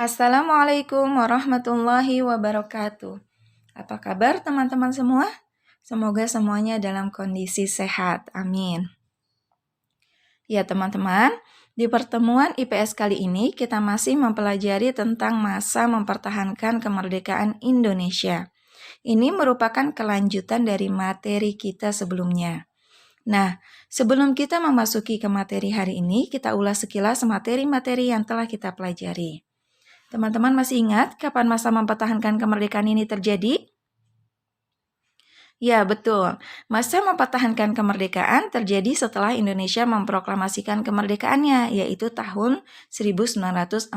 Assalamualaikum warahmatullahi wabarakatuh. Apa kabar teman-teman semua? Semoga semuanya dalam kondisi sehat. Amin. Ya teman-teman, di pertemuan IPS kali ini kita masih mempelajari tentang masa mempertahankan kemerdekaan Indonesia. Ini merupakan kelanjutan dari materi kita sebelumnya. Nah, sebelum kita memasuki ke materi hari ini, kita ulas sekilas materi-materi yang telah kita pelajari. Teman-teman masih ingat kapan masa mempertahankan kemerdekaan ini terjadi? Ya, betul. Masa mempertahankan kemerdekaan terjadi setelah Indonesia memproklamasikan kemerdekaannya, yaitu tahun 1945.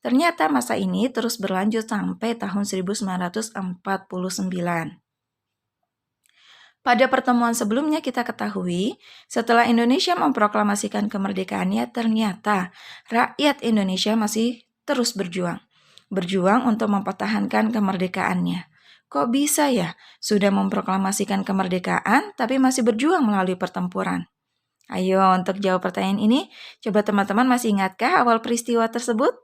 Ternyata masa ini terus berlanjut sampai tahun 1949. Pada pertemuan sebelumnya kita ketahui, setelah Indonesia memproklamasikan kemerdekaannya, ternyata rakyat Indonesia masih terus berjuang. Berjuang untuk mempertahankan kemerdekaannya. Kok bisa ya, sudah memproklamasikan kemerdekaan, tapi masih berjuang melalui pertempuran? Ayo, untuk jawab pertanyaan ini, coba teman-teman masih ingatkah awal peristiwa tersebut?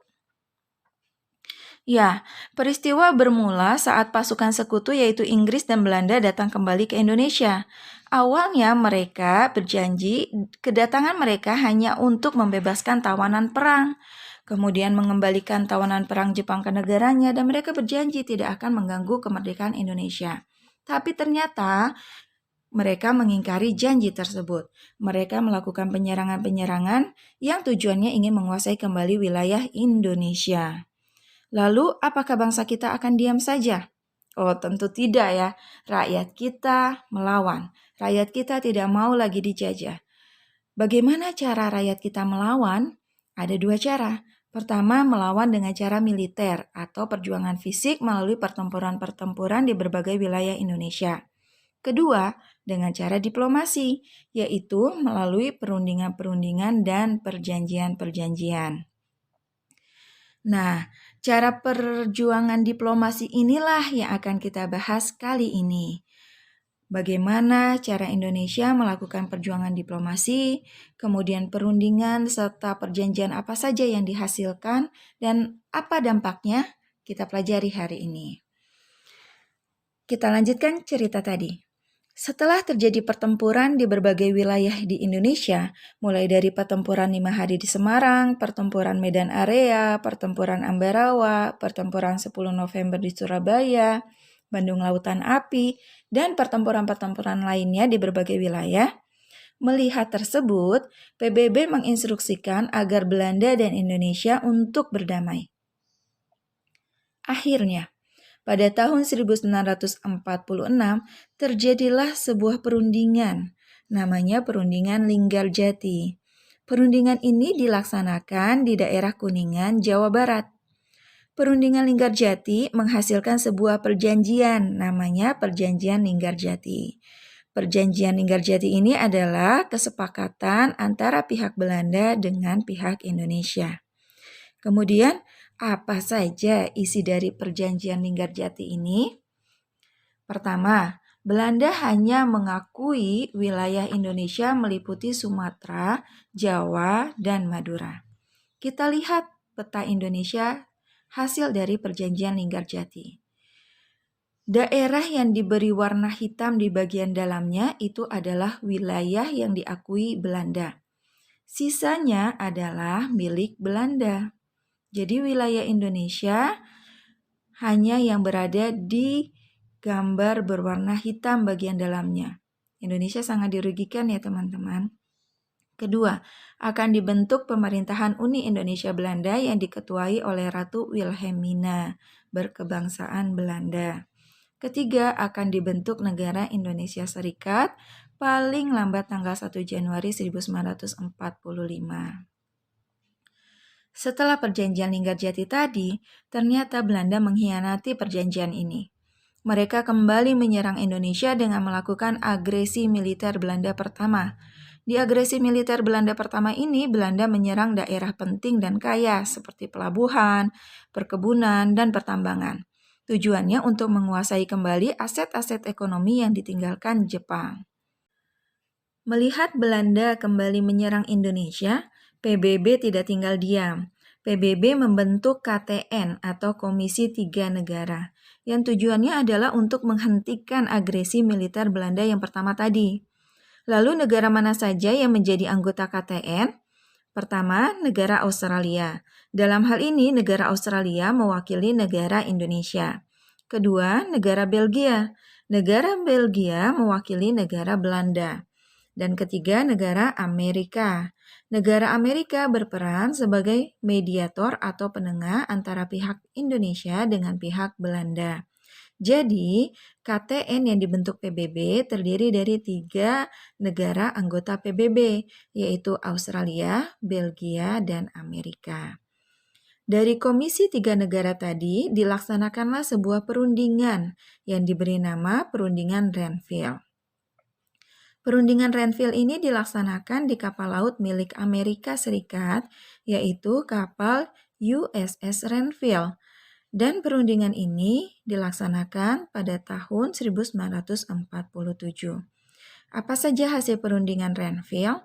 Ya, peristiwa bermula saat pasukan sekutu yaitu Inggris dan Belanda datang kembali ke Indonesia. Awalnya mereka berjanji kedatangan mereka hanya untuk membebaskan tawanan perang, kemudian mengembalikan tawanan perang Jepang ke negaranya dan mereka berjanji tidak akan mengganggu kemerdekaan Indonesia. Tapi ternyata mereka mengingkari janji tersebut. Mereka melakukan penyerangan-penyerangan yang tujuannya ingin menguasai kembali wilayah Indonesia. Lalu, apakah bangsa kita akan diam saja? Oh, tentu tidak ya. Rakyat kita melawan. Rakyat kita tidak mau lagi dijajah. Bagaimana cara rakyat kita melawan? Ada dua cara. Pertama, melawan dengan cara militer atau perjuangan fisik melalui pertempuran-pertempuran di berbagai wilayah Indonesia. Kedua, dengan cara diplomasi, yaitu melalui perundingan-perundingan dan perjanjian-perjanjian. Nah, cara perjuangan diplomasi inilah yang akan kita bahas kali ini. Bagaimana cara Indonesia melakukan perjuangan diplomasi, kemudian perundingan serta perjanjian apa saja yang dihasilkan dan apa dampaknya kita pelajari hari ini. Kita lanjutkan cerita tadi. Setelah terjadi pertempuran di berbagai wilayah di Indonesia, mulai dari pertempuran 5 hari di Semarang, pertempuran Medan Area, pertempuran Ambarawa, pertempuran 10 November di Surabaya, Bandung Lautan Api, dan pertempuran-pertempuran lainnya di berbagai wilayah, melihat tersebut, PBB menginstruksikan agar Belanda dan Indonesia untuk berdamai. Akhirnya, pada tahun 1946 terjadilah sebuah perundingan, namanya Perundingan Linggarjati. Perundingan ini dilaksanakan di daerah Kuningan, Jawa Barat. Perundingan Linggarjati menghasilkan sebuah perjanjian, namanya Perjanjian Linggarjati. Perjanjian Linggarjati ini adalah kesepakatan antara pihak Belanda dengan pihak Indonesia. Kemudian, apa saja isi dari perjanjian Linggarjati ini? Pertama, Belanda hanya mengakui wilayah Indonesia meliputi Sumatera, Jawa, dan Madura. Kita lihat peta Indonesia hasil dari perjanjian Linggarjati. Daerah yang diberi warna hitam di bagian dalamnya itu adalah wilayah yang diakui Belanda. Sisanya adalah milik Belanda. Jadi wilayah Indonesia hanya yang berada di gambar berwarna hitam bagian dalamnya. Indonesia sangat dirugikan ya teman-teman. Kedua, akan dibentuk pemerintahan Uni Indonesia Belanda yang diketuai oleh Ratu Wilhelmina berkebangsaan Belanda. Ketiga, akan dibentuk negara Indonesia Serikat paling lambat tanggal 1 Januari 1945. Setelah perjanjian Linggarjati tadi, ternyata Belanda mengkhianati perjanjian ini. Mereka kembali menyerang Indonesia dengan melakukan agresi militer Belanda pertama. Di agresi militer Belanda pertama ini, Belanda menyerang daerah penting dan kaya seperti pelabuhan, perkebunan, dan pertambangan. Tujuannya untuk menguasai kembali aset-aset ekonomi yang ditinggalkan Jepang. Melihat Belanda kembali menyerang Indonesia, PBB tidak tinggal diam. PBB membentuk KTN atau Komisi Tiga Negara, yang tujuannya adalah untuk menghentikan agresi militer Belanda yang pertama tadi. Lalu negara mana saja yang menjadi anggota KTN? Pertama, negara Australia. Dalam hal ini, negara Australia mewakili negara Indonesia. Kedua, negara Belgia. Negara Belgia mewakili negara Belanda. Dan ketiga, negara Amerika. Negara Amerika berperan sebagai mediator atau penengah antara pihak Indonesia dengan pihak Belanda. Jadi, KTN yang dibentuk PBB terdiri dari 3 negara anggota PBB, yaitu Australia, Belgia, dan Amerika. Dari Komisi 3 negara tadi, dilaksanakanlah sebuah perundingan yang diberi nama Perundingan Renville. Perundingan Renville ini dilaksanakan di kapal laut milik Amerika Serikat, yaitu kapal USS Renville. Dan perundingan ini dilaksanakan pada tahun 1947. Apa saja hasil perundingan Renville?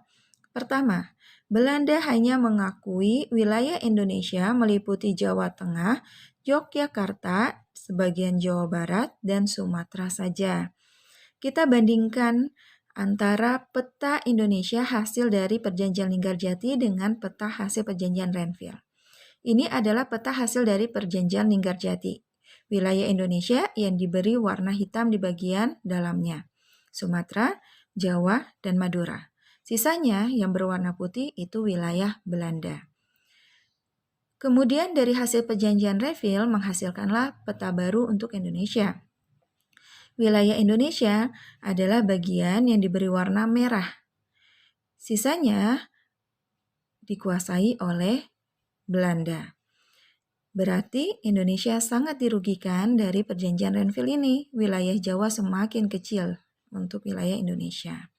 Pertama, Belanda hanya mengakui wilayah Indonesia meliputi Jawa Tengah, Yogyakarta, sebagian Jawa Barat, dan Sumatera saja. Kita bandingkan antara peta Indonesia hasil dari Perjanjian Linggarjati dengan peta hasil Perjanjian Renville. Ini adalah peta hasil dari Perjanjian Linggarjati. Wilayah Indonesia yang diberi warna hitam di bagian dalamnya. Sumatera, Jawa, dan Madura. Sisanya yang berwarna putih itu wilayah Belanda. Kemudian dari hasil Perjanjian Renville menghasilkanlah peta baru untuk Indonesia. Wilayah Indonesia adalah bagian yang diberi warna merah. Sisanya dikuasai oleh Belanda. Berarti Indonesia sangat dirugikan dari Perjanjian Renville ini. Wilayah Jawa semakin kecil untuk wilayah Indonesia.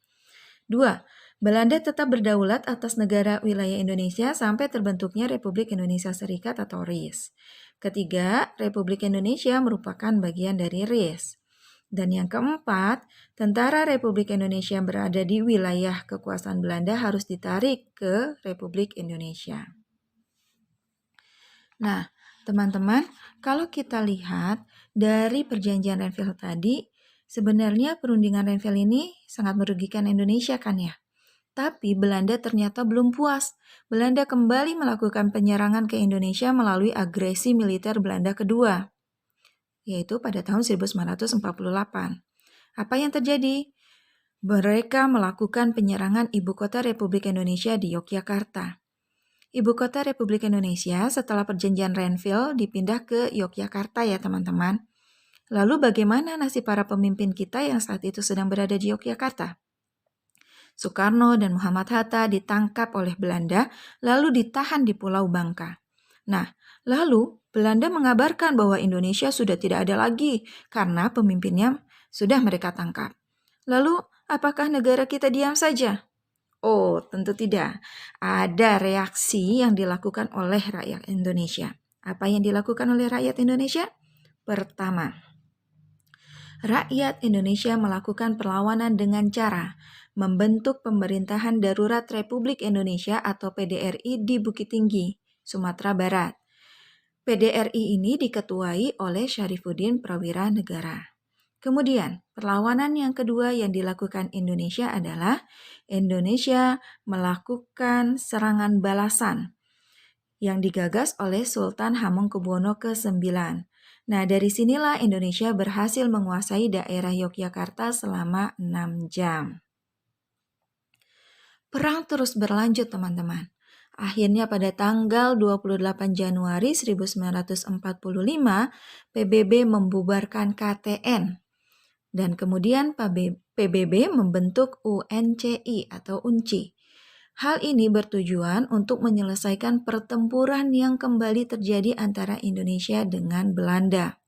2. Belanda tetap berdaulat atas negara wilayah Indonesia sampai terbentuknya Republik Indonesia Serikat atau RIS. Ketiga, Republik Indonesia merupakan bagian dari RIS. Dan yang keempat, tentara Republik Indonesia yang berada di wilayah kekuasaan Belanda harus ditarik ke Republik Indonesia. Nah, teman-teman, kalau kita lihat dari Perjanjian Renville tadi, sebenarnya perundingan Renville ini sangat merugikan Indonesia kan ya? Tapi Belanda ternyata belum puas. Belanda kembali melakukan penyerangan ke Indonesia melalui agresi militer Belanda kedua, yaitu pada tahun 1948. Apa yang terjadi? Mereka melakukan penyerangan ibu kota Republik Indonesia di Yogyakarta. Ibu kota Republik Indonesia setelah Perjanjian Renville dipindah ke Yogyakarta ya teman-teman. Lalu bagaimana nasib para pemimpin kita yang saat itu sedang berada di Yogyakarta? Soekarno dan Muhammad Hatta ditangkap oleh Belanda lalu ditahan di Pulau Bangka. Nah, lalu Belanda mengabarkan bahwa Indonesia sudah tidak ada lagi karena pemimpinnya sudah mereka tangkap. Lalu, apakah negara kita diam saja? Oh, tentu tidak. Ada reaksi yang dilakukan oleh rakyat Indonesia. Apa yang dilakukan oleh rakyat Indonesia? Pertama, rakyat Indonesia melakukan perlawanan dengan cara membentuk Pemerintahan Darurat Republik Indonesia atau PDRI di Bukit Tinggi, Sumatera Barat. PDRI ini diketuai oleh Syarifuddin Prawira Negara. Kemudian, perlawanan yang kedua yang dilakukan Indonesia adalah Indonesia melakukan serangan balasan yang digagas oleh Sultan Hamengkubuwono ke-9. Nah, dari sinilah Indonesia berhasil menguasai daerah Yogyakarta selama 6 jam. Perang terus berlanjut, teman-teman. Akhirnya pada tanggal 28 Januari 1945, PBB membubarkan KTN. Dan kemudian PBB membentuk UNCI atau UNCI. Hal ini bertujuan untuk menyelesaikan pertempuran yang kembali terjadi antara Indonesia dengan Belanda.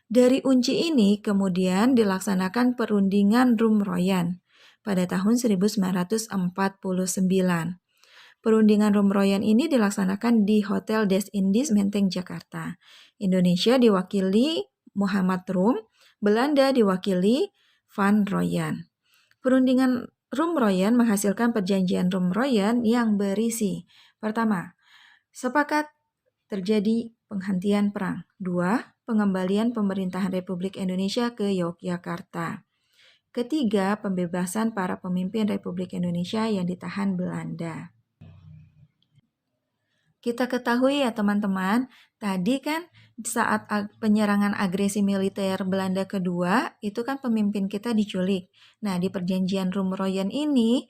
Dari UNCI ini kemudian dilaksanakan perundingan Rumroyan pada tahun 1949. Perundingan Rumroyan ini dilaksanakan di Hotel Des Indes Menteng, Jakarta. Indonesia diwakili Muhammad Rum, Belanda diwakili Van Royan. Perundingan Rumroyan menghasilkan perjanjian Rumroyan yang berisi: pertama, Sepakat, terjadi penghentian perang. 2. Pengembalian pemerintahan Republik Indonesia ke Yogyakarta. Ketiga, pembebasan para pemimpin Republik Indonesia yang ditahan Belanda. Kita ketahui ya teman-teman, tadi kan saat penyerangan agresi militer Belanda kedua, itu kan pemimpin kita diculik. Nah, di perjanjian Rumroyen ini,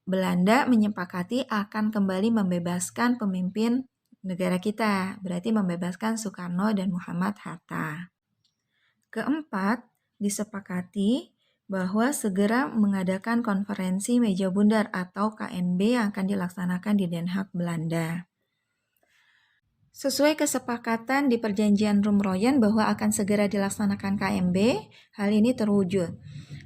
Belanda menyepakati akan kembali membebaskan pemimpin negara kita, berarti membebaskan Soekarno dan Muhammad Hatta. Keempat, disepakati bahwa segera mengadakan konferensi meja bundar atau KNB yang akan dilaksanakan di Den Haag, Belanda. Sesuai kesepakatan di perjanjian Rumroyen bahwa akan segera dilaksanakan KNB, hal ini terwujud.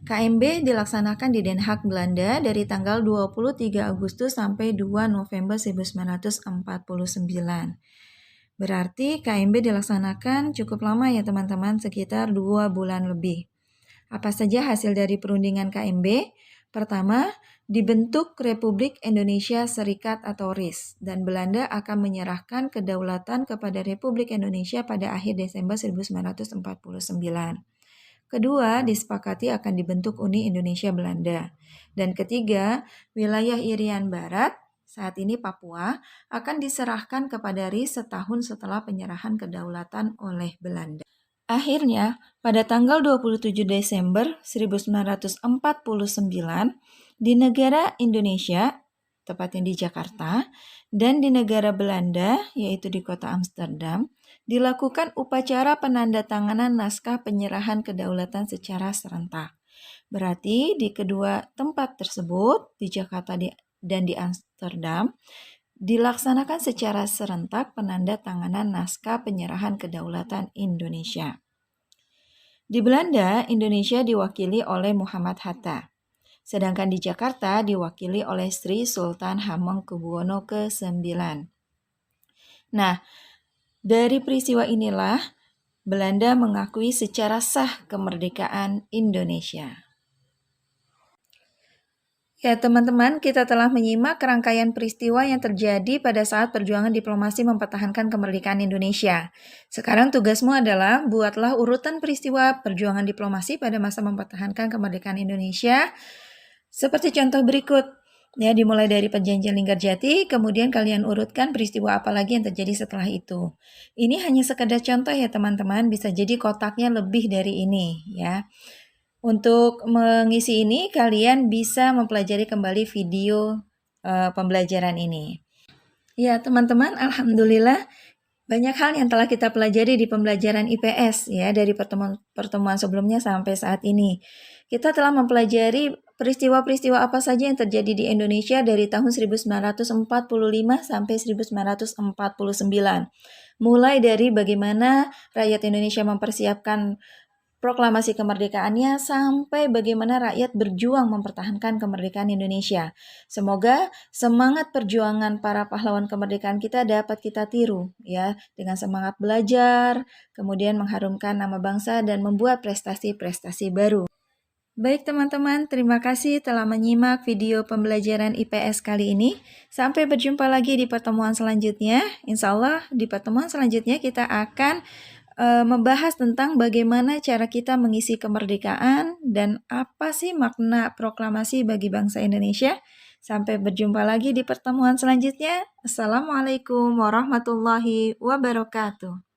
KNB dilaksanakan di Den Haag, Belanda dari tanggal 23 Agustus sampai 2 November 1949. Berarti KNB dilaksanakan cukup lama ya teman-teman, sekitar 2 bulan lebih. Apa saja hasil dari perundingan KNB? Pertama, dibentuk Republik Indonesia Serikat atau RIS, dan Belanda akan menyerahkan kedaulatan kepada Republik Indonesia pada akhir Desember 1949. Kedua, disepakati akan dibentuk Uni Indonesia Belanda. Dan ketiga, wilayah Irian Barat, saat ini Papua, akan diserahkan kepada RIS setahun setelah penyerahan kedaulatan oleh Belanda. Akhirnya, pada tanggal 27 Desember 1949, di negara Indonesia, tepatnya di Jakarta, dan di negara Belanda, yaitu di kota Amsterdam, dilakukan upacara penandatanganan naskah penyerahan kedaulatan secara serentak. Berarti di kedua tempat tersebut, di Jakarta dan di Amsterdam, dilaksanakan secara serentak penandatanganan naskah penyerahan kedaulatan Indonesia. Di Belanda, Indonesia diwakili oleh Muhammad Hatta, sedangkan di Jakarta diwakili oleh Sri Sultan Hamengkubuwono ke-9. Nah, dari peristiwa inilah Belanda mengakui secara sah kemerdekaan Indonesia. Ya teman-teman, kita telah menyimak rangkaian peristiwa yang terjadi pada saat perjuangan diplomasi mempertahankan kemerdekaan Indonesia. Sekarang tugasmu adalah buatlah urutan peristiwa perjuangan diplomasi pada masa mempertahankan kemerdekaan Indonesia seperti contoh berikut. Ya, dimulai dari perjanjian Linggarjati, kemudian kalian urutkan peristiwa apa lagi yang terjadi setelah itu. Ini hanya sekedar contoh ya teman-teman, bisa jadi kotaknya lebih dari ini ya. Untuk mengisi ini, kalian bisa mempelajari kembali video pembelajaran ini. Ya, teman-teman, alhamdulillah banyak hal yang telah kita pelajari di pembelajaran IPS ya dari pertemuan sebelumnya sampai saat ini. Kita telah mempelajari peristiwa-peristiwa apa saja yang terjadi di Indonesia dari tahun 1945 sampai 1949. Mulai dari bagaimana rakyat Indonesia mempersiapkan proklamasi kemerdekaannya sampai bagaimana rakyat berjuang mempertahankan kemerdekaan Indonesia. Semoga semangat perjuangan para pahlawan kemerdekaan kita dapat kita tiru ya, dengan semangat belajar, kemudian mengharumkan nama bangsa dan membuat prestasi-prestasi baru. Baik teman-teman, terima kasih telah menyimak video pembelajaran IPS kali ini. Sampai berjumpa lagi di pertemuan selanjutnya. Insya Allah di pertemuan selanjutnya kita akan membahas tentang bagaimana cara kita mengisi kemerdekaan dan apa sih makna proklamasi bagi bangsa Indonesia. Sampai berjumpa lagi di pertemuan selanjutnya. Assalamualaikum warahmatullahi wabarakatuh.